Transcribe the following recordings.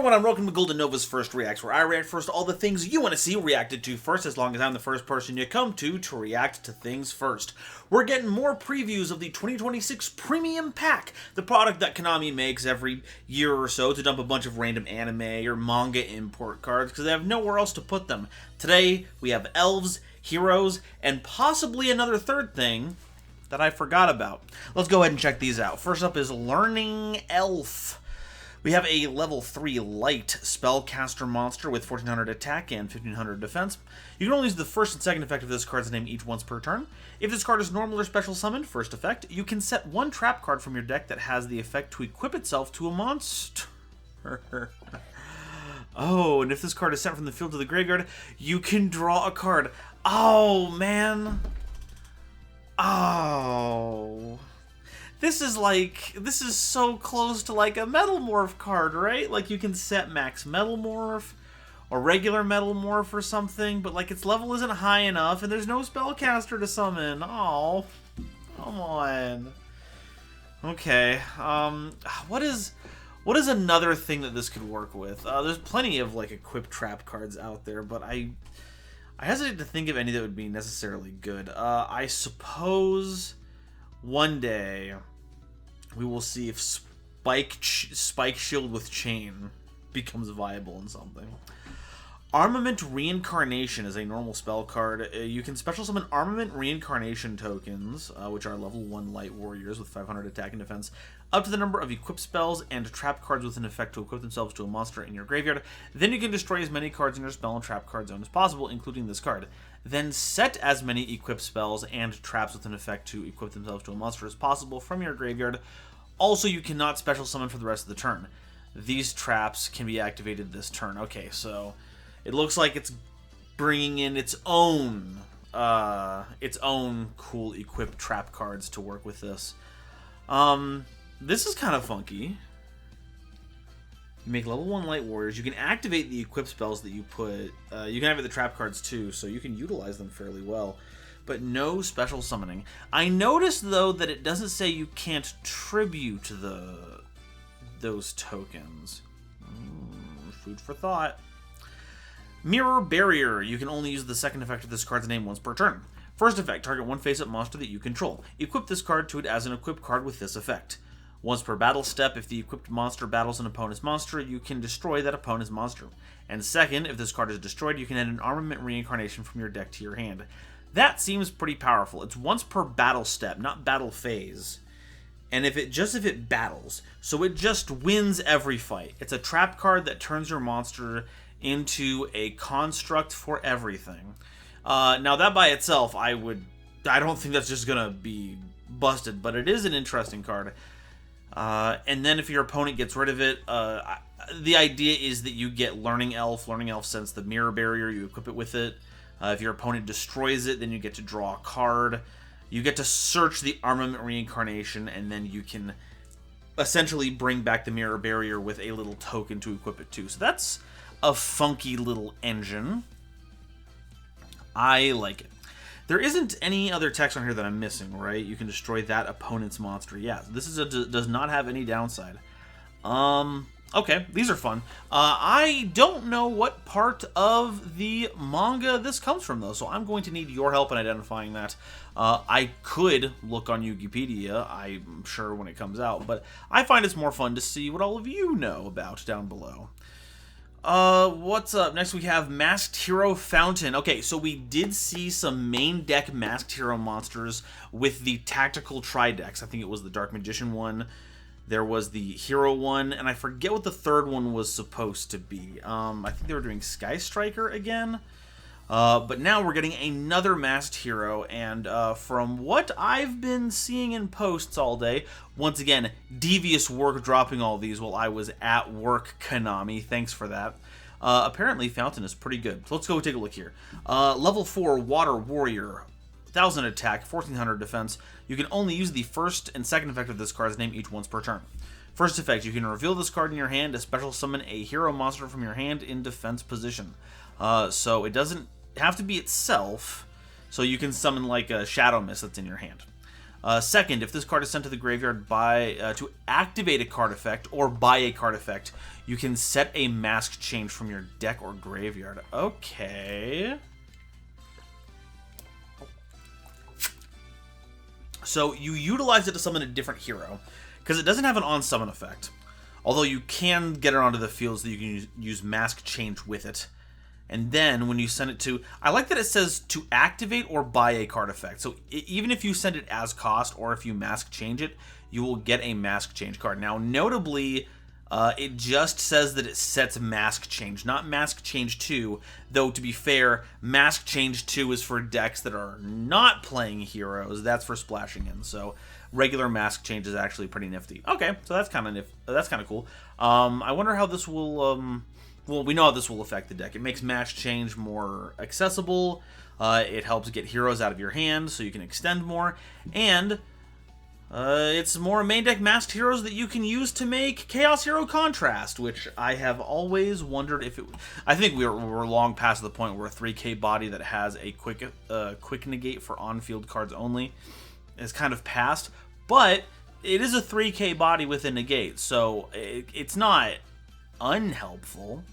everyone, I'm welcome to Golden Nova's First Reacts, where I react first to all the things you want to see reacted to first, as long as I'm the first person you come to react to things first. We're getting more previews of the 2026 Premium Pack, the product that Konami makes every year or so to dump a bunch of random anime or manga import cards because they have nowhere else to put them. Today, we have elves, heroes, and possibly another third thing that I forgot about. Let's go ahead and check these out. First up is Learning Elf. We have a level 3 light spellcaster monster with 1400 attack and 1500 defense. You can only use the first and second effect of this card's name each once per turn. If this card is normal or special summoned, first effect, you can set one trap card from your deck that has the effect to equip itself to a monster. Oh, and if this card is sent from the field to the graveyard, you can draw a card. Oh, man. Oh. This is so close to like a Metal Morph card, right? Like you can set max Metal Morph or regular Metal Morph or something, but like its level isn't high enough and there's no spellcaster to summon. Oh, come on. Okay, what is another thing that this could work with? There's plenty of like equip trap cards out there, but I hesitate to think of any that would be necessarily good. I suppose one day we will see if Spike Shield with Chain becomes viable in something. Armament Reincarnation is a normal spell card. You can special summon Armament Reincarnation tokens, which are level 1 light warriors with 500 attack and defense, up to the number of equipped spells and trap cards with an effect to equip themselves to a monster in your graveyard. Then you can destroy as many cards in your spell and trap card zone as possible, including this card. Then set as many equipped spells and traps with an effect to equip themselves to a monster as possible from your graveyard. Also, you cannot special summon for the rest of the turn. These traps can be activated this turn. Okay, so it looks like it's bringing in its own cool equipped trap cards to work with this. This is kind of funky. You make level 1 light warriors. You can activate the equipped spells that you put. You can activate the trap cards too, so you can utilize them fairly well. But no special summoning. I noticed though that it doesn't say you can't tribute those tokens. Food for thought. Mirror Barrier. You can only use the second effect of this card's name once per turn. First effect, target one face-up monster that you control. Equip this card to it as an equipped card with this effect. Once per battle step, if the equipped monster battles an opponent's monster, you can destroy that opponent's monster. And second, if this card is destroyed, you can add an Armament Reincarnation from your deck to your hand. That seems pretty powerful. It's once per battle step, not battle phase. And if it battles, so it just wins every fight. It's a trap card that turns your monster into a construct for everything. Now that by itself, I don't think that's just gonna be busted, but it is an interesting card. And then if your opponent gets rid of it, the idea is that you get Learning Elf. Learning Elf sends the Mirror Barrier, you equip it with it. If your opponent destroys it, then you get to draw a card. You get to search the Armament Reincarnation, and then you can essentially bring back the Mirror Barrier with a little token to equip it to. So that's a funky little engine. I like it. There isn't any other text on here that I'm missing, right? You can destroy that opponent's monster. Yeah, this does not have any downside. Okay, these are fun. I don't know what part of the manga this comes from, though, so I'm going to need your help in identifying that. I could look on Wikipedia, I'm sure, when it comes out, but I find it's more fun to see what all of you know about down below. What's up? Next we have Masked Hero Fountain. Okay, so we did see some main deck Masked Hero monsters with the tactical tri-decks. I think it was the Dark Magician one. There was the Hero one, and I forget what the third one was supposed to be. I think they were doing Sky Striker again. But now we're getting another Masked Hero, and from what I've been seeing in posts all day, once again, devious work dropping all these while I was at work, Konami. Thanks for that. Apparently, Fountain is pretty good. So let's go take a look here. Level 4 Water Warrior. 1000 attack, 1400 defense. You can only use the first and second effect of this card's name each once per turn. First effect, you can reveal this card in your hand to special summon a hero monster from your hand in defense position. So it doesn't have to be itself, so you can summon like a Shadow Mist that's in your hand. Second, if this card is sent to the graveyard to activate a card effect or buy a card effect, you can set a mask change from your deck or graveyard. Okay. So you utilize it to summon a different hero, because it doesn't have an on-summon effect. Although you can get it onto the field so that you can use mask change with it. And then when you send it to... I like that it says to activate or buy a card effect. So even if you send it as cost or if you mask change it, you will get a mask change card. Now, notably, it just says that it sets mask change, not mask change 2. Though, to be fair, mask change 2 is for decks that are not playing heroes. That's for splashing in. So regular mask change is actually pretty nifty. Okay, so that's kind of cool. I wonder how this will... Well, we know how this will affect the deck. It makes mask change more accessible. It helps get heroes out of your hand so you can extend more. And it's more main deck masked heroes that you can use to make Chaos Hero Contrast, which I have always wondered if it... I think we're long past the point where a 3K body that has a quick negate for on-field cards only is kind of past. But it is a 3K body with a negate, so it's not unhelpful.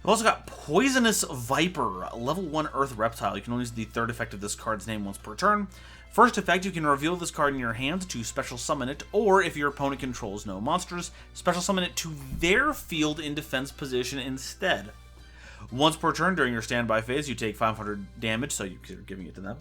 We've also got Poisonous Viper, level 1 Earth Reptile. You can only use the third effect of this card's name once per turn. First effect, you can reveal this card in your hand to special summon it, or if your opponent controls no monsters, special summon it to their field in defense position instead. Once per turn during your standby phase, you take 500 damage, so you're giving it to them.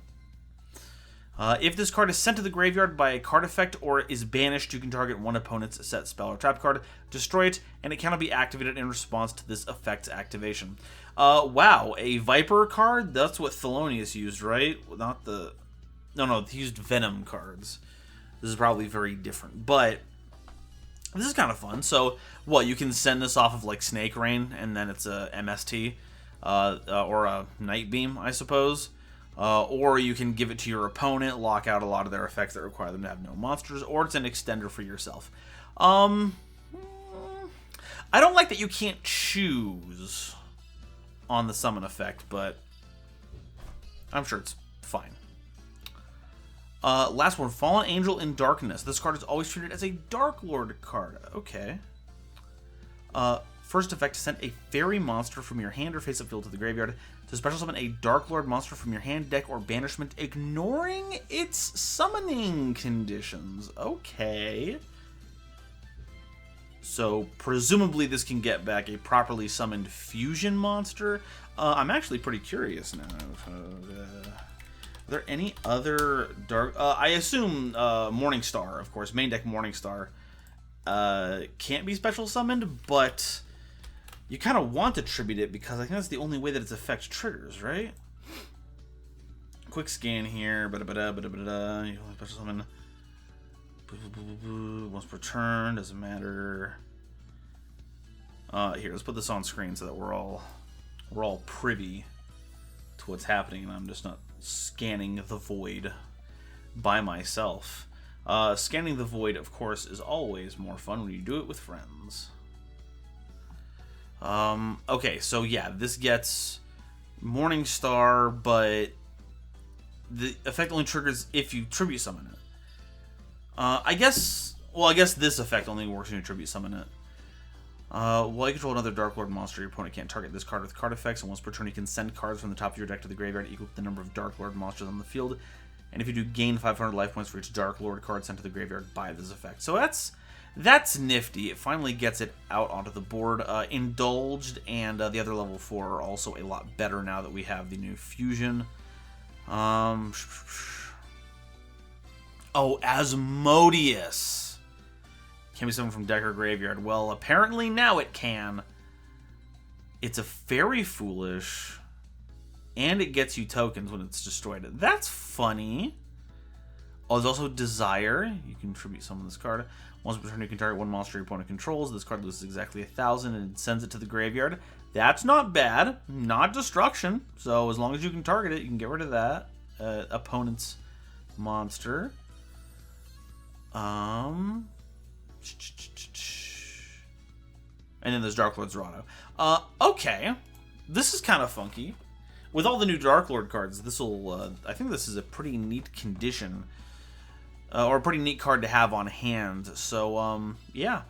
If this card is sent to the graveyard by a card effect or is banished, you can target one opponent's set spell or trap card, destroy it, and it cannot be activated in response to this effect's activation. Wow, a Viper card? That's what Thelonious used, right? Not the... No, he used Venom cards. This is probably very different, but this is kind of fun. So, what, you can send this off of, like, Snake Rain, and then it's a MST, or a Night Beam, I suppose. Or you can give it to your opponent, lock out a lot of their effects that require them to have no monsters, or it's an extender for yourself. I don't like that you can't choose on the summon effect, but I'm sure it's fine. Last one, Fallen Angel in Darkness. This card is always treated as a Dark Lord card. Okay. First effect, send a fairy monster from your hand or face-up field to the graveyard to special summon a Dark Lord monster from your hand, deck, or banishment, ignoring its summoning conditions. Okay. So, presumably this can get back a properly summoned fusion monster. I'm actually pretty curious now. Are there any other dark... I assume Morningstar, of course. Main deck Morningstar can't be special summoned, but you kind of want to tribute it because I think that's the only way that its effect triggers, right? Quick scan here. You only special summon once per turn. Doesn't matter. Here, let's put this on screen so that we're all privy to what's happening, and I'm just not scanning the void by myself. Scanning the void, of course, is always more fun when you do it with friends. Okay, so yeah, this gets Morningstar, but the effect only triggers if you tribute summon it. I guess this effect only works when you tribute summon it. While you control another Dark Lord monster, your opponent can't target this card with card effects, and once per turn you can send cards from the top of your deck to the graveyard equal to the number of Dark Lord monsters on the field, and if you do, gain 500 life points for each Dark Lord card sent to the graveyard by this effect. So that's nifty. It finally gets it out onto the board. Indulged and the other level 4 are also a lot better now that we have the new fusion. Oh, Asmodeus. Can be summoned from deck or graveyard. Well, apparently now it can. It's a very foolish, and it gets you tokens when it's destroyed. That's funny. Oh, there's also Desire. You can tribute summon this card. Once per turn, you can target one monster your opponent controls. This card loses exactly 1,000 and sends it to the graveyard. That's not bad. Not destruction. So as long as you can target it, you can get rid of that opponent's monster. And then there's Dark Lord Zerato. Okay. This is kind of funky. With all the new Dark Lord cards, this'll, I think this is a pretty neat condition. or a pretty neat card to have on hand. So, yeah.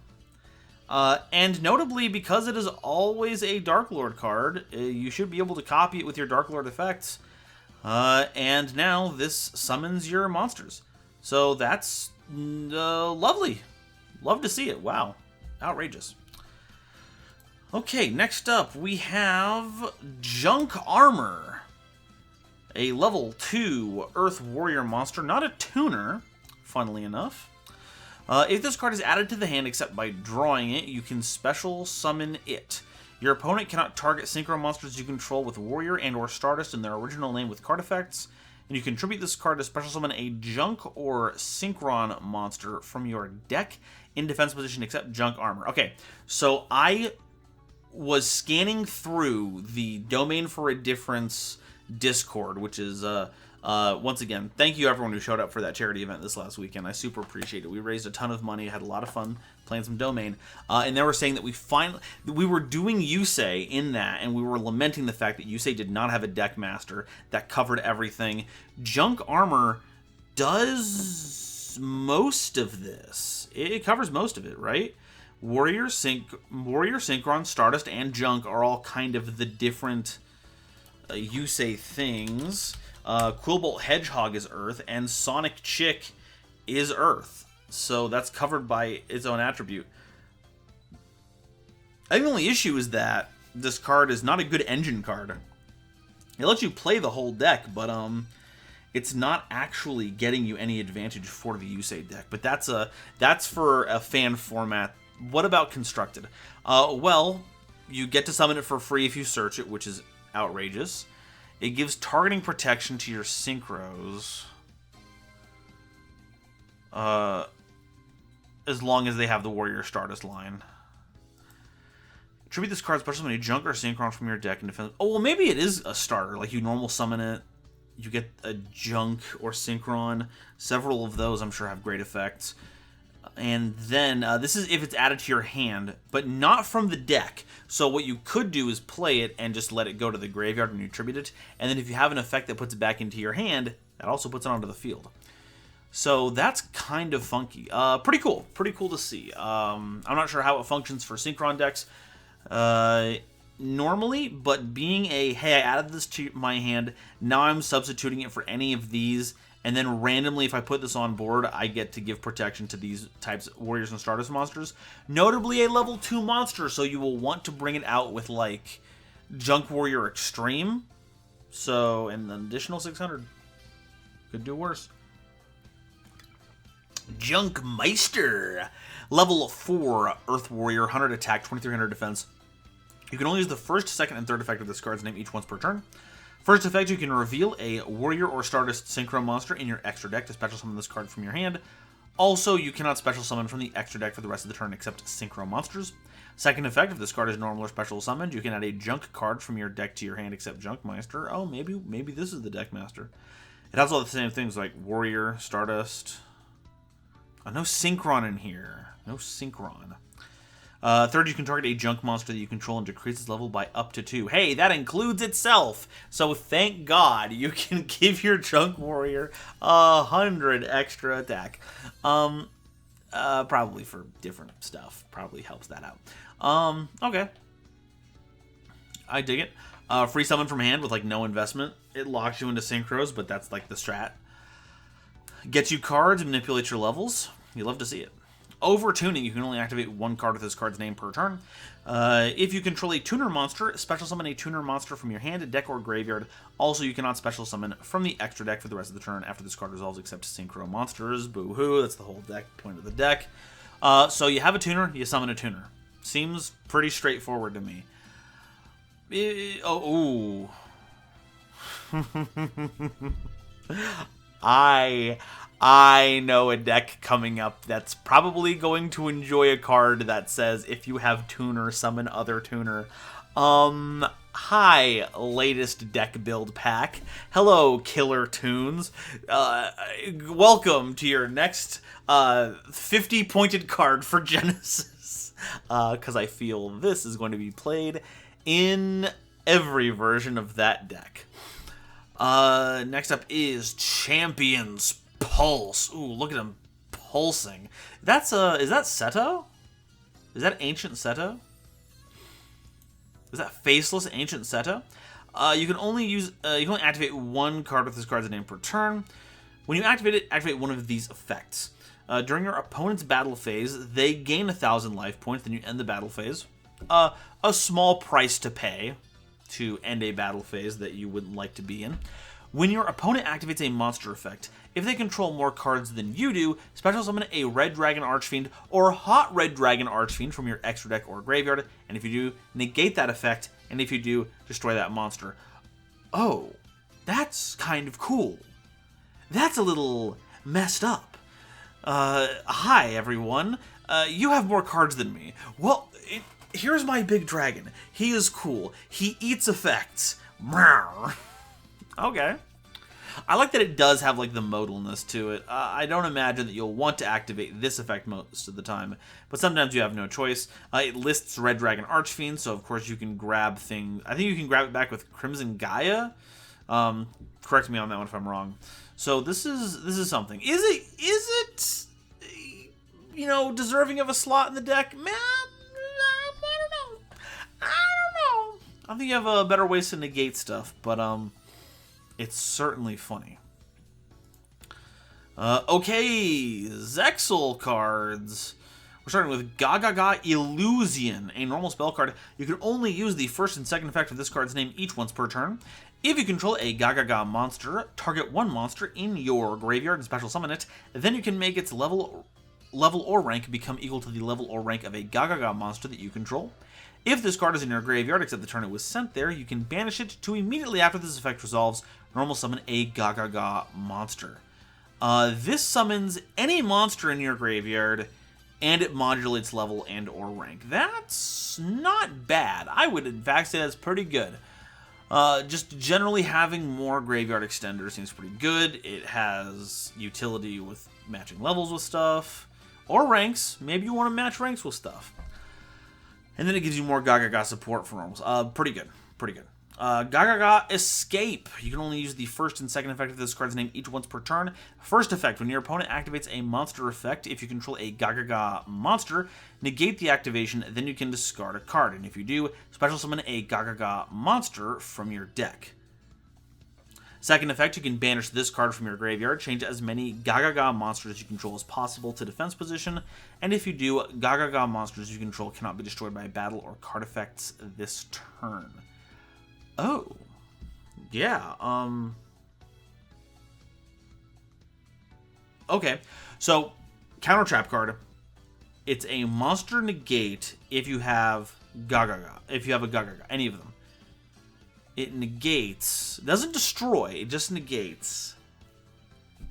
And notably, because it is always a Dark Lord card, you should be able to copy it with your Dark Lord effects. And now this summons your monsters. So that's lovely. Love to see it. Wow. Outrageous. Okay, next up we have Junk Armor. A level 2 Earth Warrior monster, not a tuner, funnily enough. If this card is added to the hand except by drawing it, you can special summon it. Your opponent cannot target synchro monsters you control with Warrior and or Stardust in their original name with card effects, and you contribute this card to special summon a Junk or Synchron monster from your deck in defense position except Junk Armor. Okay, so I was scanning through the Domain for a Difference Discord, which is once again, thank you everyone who showed up for that charity event this last weekend. I super appreciate it. We raised a ton of money, had a lot of fun playing some Domain, and they were saying that we were doing Yusei in that, and we were lamenting the fact that Yusei did not have a deck master that covered everything. Junk Armor does most of this. It covers most of it, right? Warrior, Synchron, Stardust, and Junk are all kind of the different Yusei things. Quillbolt Hedgehog is Earth, and Sonic Chick is Earth. So that's covered by its own attribute. I think the only issue is that this card is not a good engine card. It lets you play the whole deck, but it's not actually getting you any advantage for the Yusei deck. But that's for a fan format. What about Constructed? Well, you get to summon it for free if you search it, which is outrageous. It gives targeting protection to your synchros. As long as they have the Warrior Stardust line. Tribute this card special summon a Junk or Synchron from your deck and defense. Oh, well, maybe it is a starter. Like, you normal summon it. You get a Junk or Synchron. Several of those, I'm sure, have great effects. And then, this is if it's added to your hand, but not from the deck. So what you could do is play it and just let it go to the graveyard when you tribute it. And then if you have an effect that puts it back into your hand, that also puts it onto the field. So that's kind of funky. Pretty cool. Pretty cool to see. I'm not sure how it functions for Synchron decks normally, but being a, hey, I added this to my hand, now I'm substituting it for any of these, and then randomly, if I put this on board, I get to give protection to these types of Warriors and Stardust monsters. Notably a level 2 monster, so you will want to bring it out with, like, Junk Warrior Extreme. So, and an additional 600. Could do worse. Junk Meister. Level 4 Earth Warrior, 100 attack, 2300 defense. You can only use the first, second, and third effect of this card's name each once per turn. First effect, you can reveal a Warrior or Stardust Synchro monster in your extra deck to special summon this card from your hand. Also, you cannot special summon from the extra deck for the rest of the turn except Synchro monsters. Second effect, if this card is normal or special summoned, you can add a Junk card from your deck to your hand except Junk Meister. Oh, maybe this is the deck master. It has all the same things like Warrior, Stardust. Oh, no Synchron in here. No Synchron. Third, you can target a Junk monster that you control and decrease its level by up to 2. Hey, that includes itself! So thank God you can give your Junk Warrior 100 extra attack. Probably for different stuff. Probably helps that out. Okay. I dig it. Free summon from hand with, like, no investment. It locks you into synchros, but that's, like, the strat. Gets you cards and manipulates your levels. You love to see it. Overtuning, you can only activate one card with this card's name per turn. If you control a tuner monster, special summon a tuner monster from your hand, deck, or graveyard. Also, you cannot special summon from the extra deck for the rest of the turn after this card resolves except synchro monsters. Boo-hoo, that's the whole deck, point of the deck. So you have a tuner, you summon a tuner. Seems pretty straightforward to me. Ooh. I know a deck coming up that's probably going to enjoy a card that says, if you have tuner, summon other tuner. Hi, latest deck build pack. Hello, Killer Tunes. Welcome to your next 50-pointed card for Genesis. Because I feel this is going to be played in every version of that deck. Next up is Champions Pulse. Ooh, look at him pulsing. That's is that Seto? Is that ancient Seto? Is that faceless ancient Seto? You can only activate one card with this card's name per turn. When you activate it, activate one of these effects. During your opponent's battle phase, they gain 1,000 life points, then you end the battle phase. A small price to pay to end a battle phase that you wouldn't like to be in. When your opponent activates a monster effect, if they control more cards than you do, special summon a Red Dragon Archfiend or Hot Red Dragon Archfiend from your extra deck or graveyard, and if you do, negate that effect, and if you do, destroy that monster. Oh, that's kind of cool. That's a little messed up. Hi, everyone. You have more cards than me. Well, here's my big dragon. He is cool. He eats effects. Okay. I like that it does have like the modalness to it. I don't imagine that you'll want to activate this effect most of the time, but sometimes you have no choice. It lists Red Dragon Archfiend, so of course you can grab things. I think you can grab it back with Crimson Gaia. Correct me on that one if I'm wrong. So this is something. Is it deserving of a slot in the deck? Man, I don't know. I think you have better ways to negate stuff, but it's certainly funny. Okay, Zexal cards. We're starting with Gagaga Illusion, a normal spell card. You can only use the first and second effect of this card's name each once per turn. If you control a Gagaga monster, target one monster in your graveyard and special summon it. Then you can make its level or rank become equal to the level or rank of a Gagaga monster that you control. If this card is in your graveyard, except the turn it was sent there, you can banish it to immediately after this effect resolves, normal summon a Gagaga monster. This summons any monster in your graveyard, and it modulates level and or rank. That's not bad. I would in fact say that's pretty good. Just generally having more graveyard extenders seems pretty good. It has utility with matching levels with stuff, or ranks. Maybe you want to match ranks with stuff. And then it gives you more Gagaga support for normals. Pretty good. Gagaga Escape. You can only use the first and second effect of this card's name each once per turn. First effect, when your opponent activates a monster effect, if you control a Gagaga monster, negate the activation, then you can discard a card. And if you do, special summon a Gagaga monster from your deck. Second effect, you can banish this card from your graveyard, change as many Gagaga monsters you control as possible to defense position, and if you do, Gagaga monsters you control cannot be destroyed by battle or card effects this turn. Oh. Yeah, okay, so, counter trap card. It's a monster negate if you have Gagaga, if you have a Gagaga, any of them. It negates, doesn't destroy, it just negates.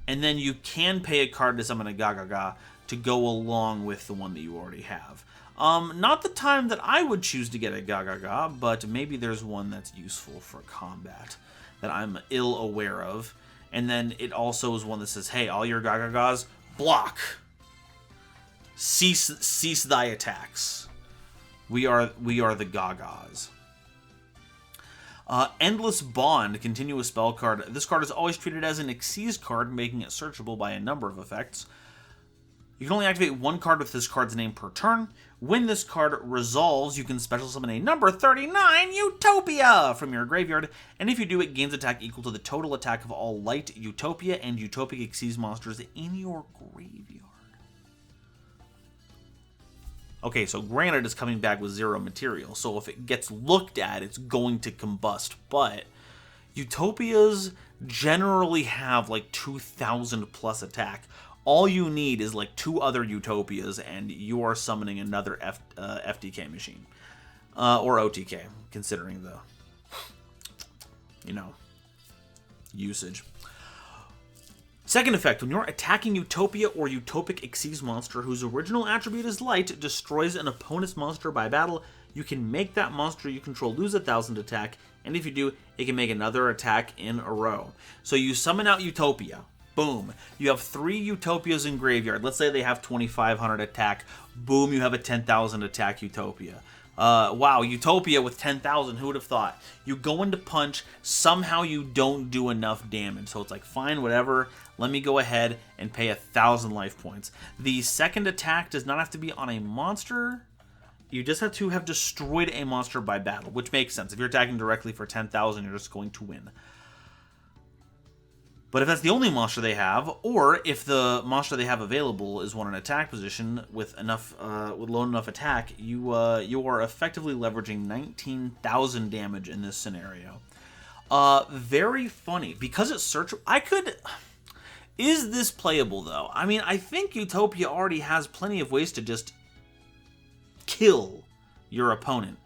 And then you can pay a card to summon a Gagaga to go along with the one that you already have. Not the time that I would choose to get a Gagaga, but maybe there's one that's useful for combat that I'm ill aware of. And then it also is one that says, hey, all your Gagagas, block. Cease thy attacks. We are the Gagas. Endless Bond, continuous spell card. This card is always treated as an Xyz card, making it searchable by a number of effects. You can only activate one card with this card's name per turn. When this card resolves, you can special summon a number 39 Utopia from your graveyard, and if you do, it gains attack equal to the total attack of all light Utopia and Utopic Xyz monsters in your graveyard. Okay, so granted, it's coming back with 0 material, so if it gets looked at, it's going to combust, but Utopias generally have like 2,000 plus attack. All you need is like 2 other Utopias, and you are summoning another FTK machine. Or OTK, considering the, usage. Second effect, when you're attacking Utopia or Utopic Xyz monster whose original attribute is light, destroys an opponent's monster by battle, you can make that monster you control lose 1,000 attack, and if you do, it can make another attack in a row. So you summon out Utopia. Boom. You have 3 Utopias in graveyard. Let's say they have 2,500 attack. Boom, you have a 10,000 attack Utopia. Wow, Utopia with 10,000, who would have thought? You go into punch, somehow you don't do enough damage. So it's like, fine, whatever, let me go ahead and pay 1,000 life points. The second attack does not have to be on a monster. You just have to have destroyed a monster by battle, which makes sense. If you're attacking directly for 10,000, you're just going to win. But if that's the only monster they have, or if the monster they have available is one in attack position with low enough attack, you are effectively leveraging 19,000 damage in this scenario. Very funny because it's search. Is this playable though? I mean, I think Utopia already has plenty of ways to just kill your opponent.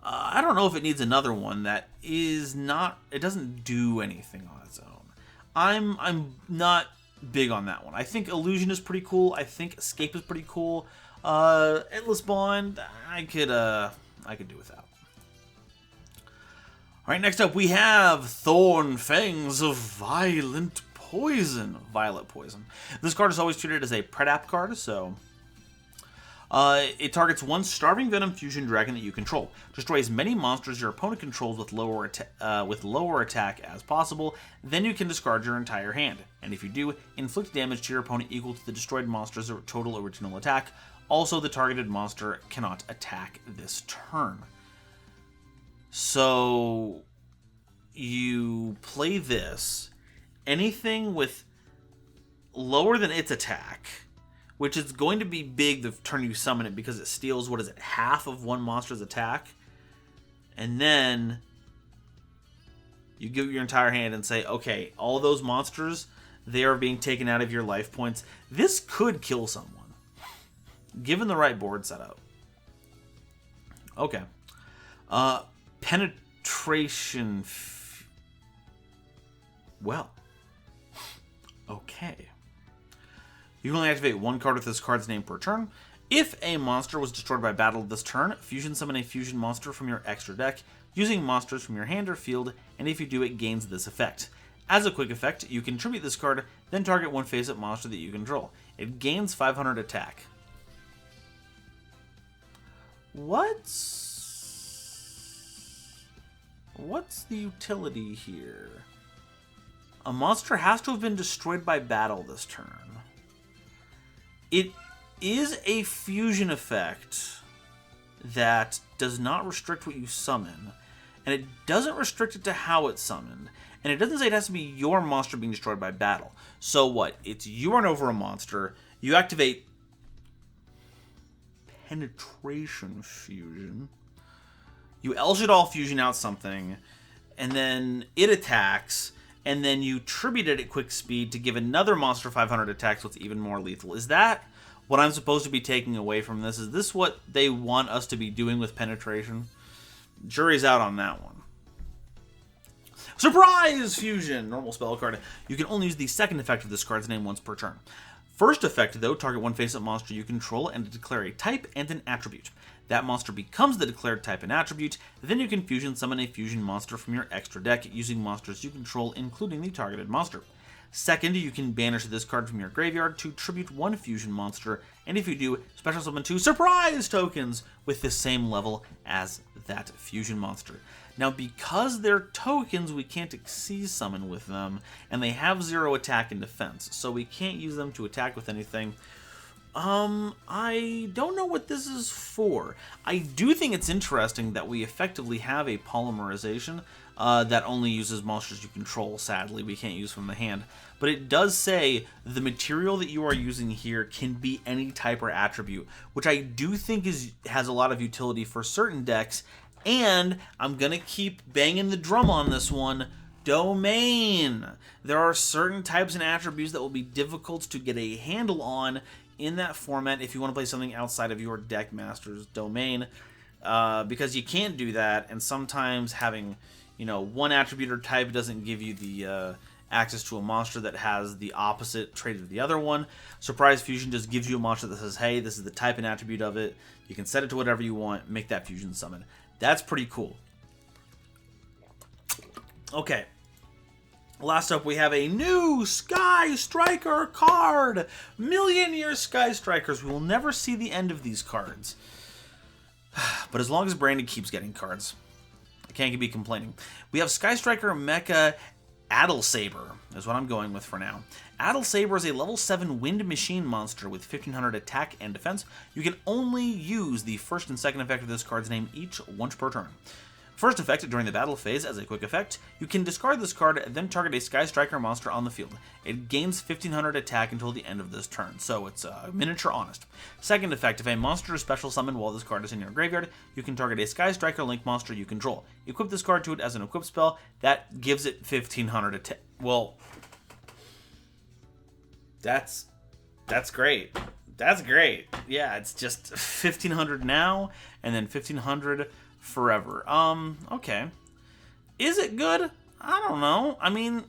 I don't know if it needs another one that is not. It doesn't do anything on its own. I'm not big on that one. I think Illusion is pretty cool. I think Escape is pretty cool. Endless Bond, I could do without. All right, next up we have Thorn Fangs of Violet Poison. This card is always treated as a Predaplant card, so it targets one Starving Venom Fusion Dragon that you control. Destroy as many monsters your opponent controls with lower attack as possible. Then you can discard your entire hand. And if you do, inflict damage to your opponent equal to the destroyed monster's total original attack. Also, the targeted monster cannot attack this turn. So you play this. Anything with lower than its attack, which is going to be big the turn you summon it because it steals, what is it, half of one monster's attack? And then you give your entire hand and say, okay, all those monsters, they are being taken out of your life points. This could kill someone, given the right board setup. Okay. Penetration. Well. Okay. You can only activate one card with this card's name per turn. If a monster was destroyed by battle this turn, fusion summon a fusion monster from your extra deck using monsters from your hand or field, and if you do, it gains this effect. As a quick effect, you can tribute this card, then target one face-up monster that you control. It gains 500 attack. What's the utility here? A monster has to have been destroyed by battle this turn. It is a fusion effect that does not restrict what you summon, and it doesn't restrict it to how it's summoned, and it doesn't say it has to be your monster being destroyed by battle. So what? It's you run over a monster, you activate Penetration Fusion, you El Shaddoll fusion out something, and then it attacks, and then you tribute it at quick speed to give another monster 500 attacks, so it's even more lethal. Is that what I'm supposed to be taking away from this? Is this what they want us to be doing with penetration? Jury's out on that one. Surprise Fusion! Normal spell card. You can only use the second effect of this card's name once per turn. First effect, though, target one face-up monster you control and declare a type and an attribute. That monster becomes the declared type and attribute. Then you can fusion summon a fusion monster from your extra deck using monsters you control, including the targeted monster. Second, you can banish this card from your graveyard to tribute one fusion monster, and if you do, special summon 2 surprise tokens with the same level as that fusion monster. Now, because they're tokens, we can't exceed summon with them, and they have 0 attack and defense, so we can't use them to attack with anything. I don't know what this is for. I do think it's interesting that we effectively have a polymerization that only uses monsters you control. Sadly, we can't use from the hand. But it does say the material that you are using here can be any type or attribute, which I do think has a lot of utility for certain decks. And I'm going to keep banging the drum on this one. Domain. There are certain types and attributes that will be difficult to get a handle on in that format if you want to play something outside of your deck master's domain, because you can't do that, and sometimes having, one attribute or type doesn't give you the access to a monster that has the opposite trait of the other one. Surprise Fusion just gives you a monster that says, hey, this is the type and attribute of it. You can set it to whatever you want, make that fusion summon. That's pretty cool. Okay. Last up, we have a new Sky Striker card! Million-Year Sky Strikers. We will never see the end of these cards. But as long as Brandon keeps getting cards, I can't be complaining. We have Sky Striker Mecha Adhilsaber is what I'm going with for now. Adhilsaber is a level 7 wind machine monster with 1500 attack and defense. You can only use the first and second effect of this card's name each once per turn. First effect, during the battle phase, as a quick effect, you can discard this card, then target a Sky Striker monster on the field. It gains 1500 attack until the end of this turn, so it's miniature honest. Second effect, if a monster is special summoned while this card is in your graveyard, you can target a Sky Striker Link monster you control. Equip this card to it as an equip spell, that gives it 1500 attack. Well, that's great. That's great. Yeah, it's just 1500 now, and then 1500 forever. Okay. Is it good? I don't know. I mean,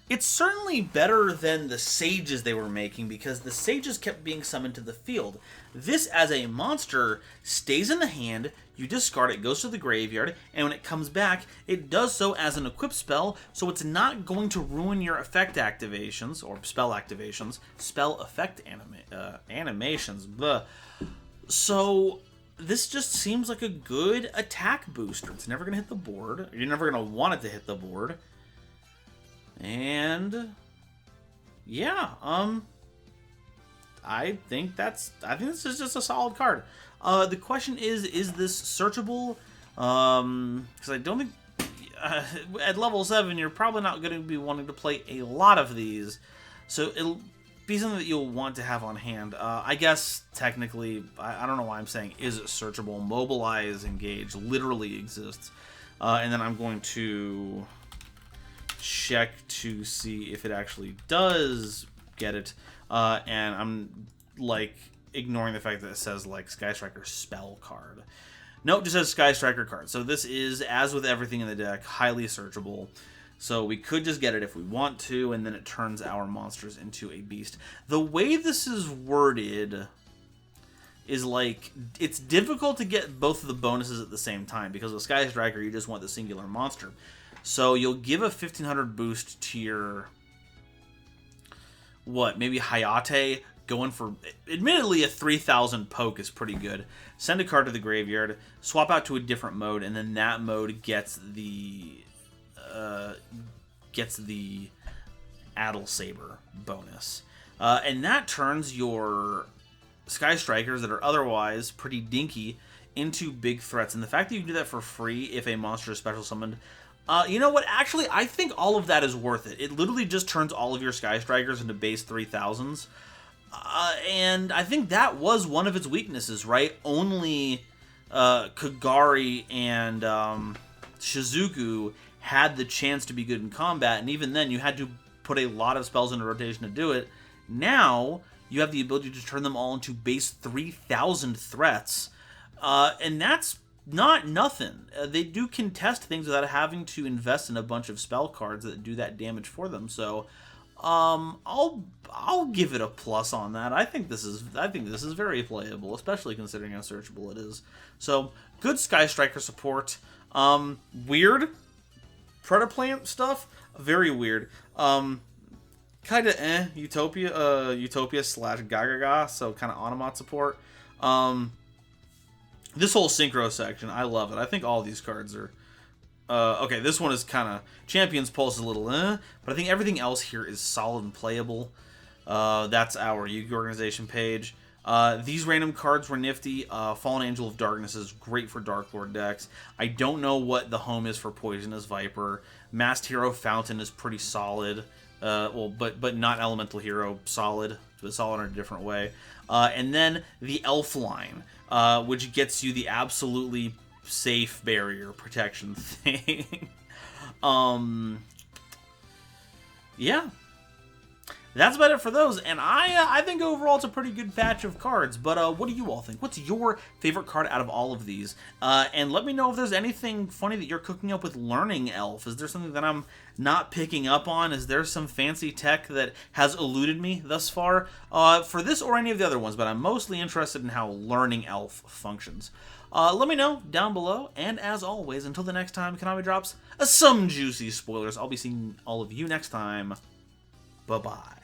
it's certainly better than the sages they were making, because the sages kept being summoned to the field. This, as a monster, stays in the hand, you discard it, goes to the graveyard, and when it comes back, it does so as an equip spell, so it's not going to ruin your effect activations, or spell activations, spell effect animations, blah. So this just seems like a good attack booster. It's never going to hit the board. You're never going to want it to hit the board. And yeah, I think this is just a solid card. The question is this searchable? Because I don't think at level 7 you're probably not going to be wanting to play a lot of these, so it'll be something that you'll want to have on hand. I guess technically, I don't know why I'm saying is it searchable. Mobilize, engage literally exists, and then I'm going to check to see if it actually does get it, and I'm like ignoring the fact that it says like Sky Striker spell card. Nope, just says Sky Striker card. So this is, as with everything in the deck, highly searchable. So we could just get it if we want to, and then it turns our monsters into a beast. The way this is worded is like, it's difficult to get both of the bonuses at the same time, because with Sky Striker, you just want the singular monster. So you'll give a 1500 boost to your, what, maybe Hayate, going for, admittedly, a 3000 poke is pretty good. Send a card to the graveyard, swap out to a different mode, and then that mode gets the Adhilsaber bonus. And that turns your Sky Strikers that are otherwise pretty dinky into big threats. And the fact that you can do that for free if a monster is special summoned, you know what? Actually, I think all of that is worth it. It literally just turns all of your Sky Strikers into base 3000s. And I think that was one of its weaknesses, right? Only Kagari and Shizuku had the chance to be good in combat, and even then you had to put a lot of spells into rotation to do it. Now you have the ability to turn them all into base 3000 threats, and that's not nothing. They do contest things without having to invest in a bunch of spell cards that do that damage for them. So I'll give it a plus on that. I think this is very playable, especially considering how searchable it is. So good Sky Striker support. Weird Predaplant stuff, very weird. Kinda Utopia slash Gagaga, so kind of Automat support. This whole synchro section, I love it. I think all these cards are okay. This one is kind of Champion's Pulse is a little but I think everything else here is solid and playable. That's our Yu-Gi-Oh organization page. These random cards were nifty. Fallen Angel of Darkness is great for Dark Lord decks. I don't know what the home is for Poisonous Viper. Masked Hero Fountain is pretty solid. But not Elemental Hero solid. But solid in a different way. And then the Elf line, which gets you the absolutely safe barrier protection thing. Yeah. That's about it for those, and I think overall it's a pretty good batch of cards, but what do you all think? What's your favorite card out of all of these? And let me know if there's anything funny that you're cooking up with Learning Elf. Is there something that I'm not picking up on? Is there some fancy tech that has eluded me thus far? For this or any of the other ones, but I'm mostly interested in how Learning Elf functions. Let me know down below, and as always, until the next time Konami drops some juicy spoilers, I'll be seeing all of you next time. Bye-bye.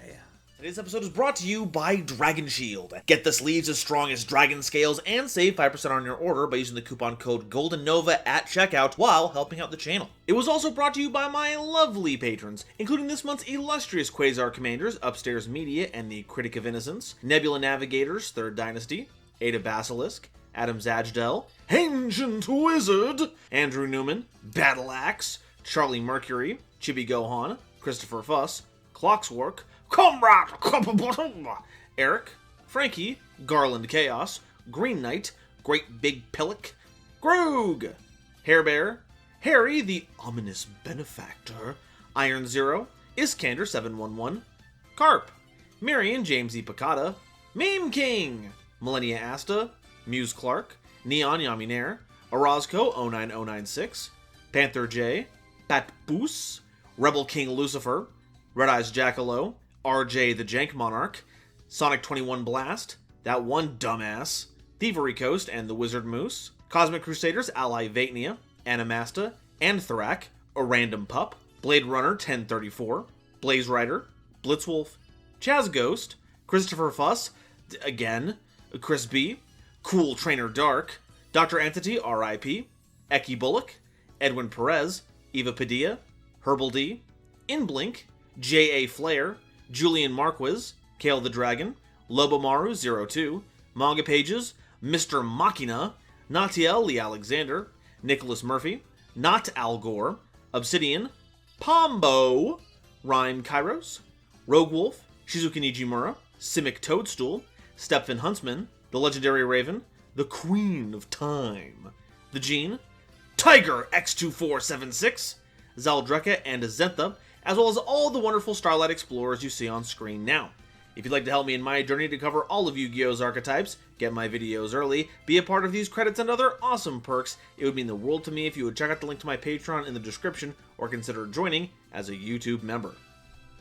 Today's episode is brought to you by Dragon Shield. Get the sleeves as strong as dragon scales and save 5% on your order by using the coupon code GoldenNova at checkout while helping out the channel. It was also brought to you by my lovely patrons, including this month's illustrious Quasar Commanders, Upstairs Media, and the Critic of Innocence, Nebula Navigators, 3rd Dynasty, Ada Basilisk, Adam Zajdel, Ancient Wizard, Andrew Newman, Battle Axe, Charlie Mercury, Chibi Gohan, Christopher Fuss, Clockswork, Comrade, Eric, Frankie, Garland Chaos, Green Knight, Great Big Pillock, Groog, Hairbear, Harry the Ominous Benefactor, Iron Zero, Iskander 711, Carp, Marion James E. Picata, Meme King, Millennia Asta, Muse Clark, Neon Yaminair, Orozco 09096, Panther J, Pat Boos, Rebel King Lucifer, Red Eyes Jackalow, RJ the Jank Monarch, Sonic 21 Blast, That One Dumbass, Thievery Coast and the Wizard Moose, Cosmic Crusaders Ally Vatnia, Animasta, Anthorak, A Random Pup, Blade Runner 1034, Blaze Rider, Blitzwolf, Chaz Ghost, Christopher Fuss, again, Chris B, Cool Trainer Dark, Dr. Entity RIP, Eki Bullock, Edwin Perez, Eva Padilla, Herbal D, Inblink, J.A. Flair, Julian Marquez, Kale the Dragon, Lobomaru02, Manga Pages, Mr. Machina, Natiel Lee Alexander, Nicholas Murphy, Not Al Gore, Obsidian, Pombo, Rhyme Kairos, Rogue Wolf, Shizuka Nijimura, Simic Toadstool, Stepfin Huntsman, The Legendary Raven, The Queen of Time, The Gene, Tiger X2476, Zaldreka and Zentha, as well as all the wonderful Starlight Explorers you see on screen now. If you'd like to help me in my journey to cover all of Yu-Gi-Oh's archetypes, get my videos early, be a part of these credits and other awesome perks, it would mean the world to me if you would check out the link to my Patreon in the description or consider joining as a YouTube member.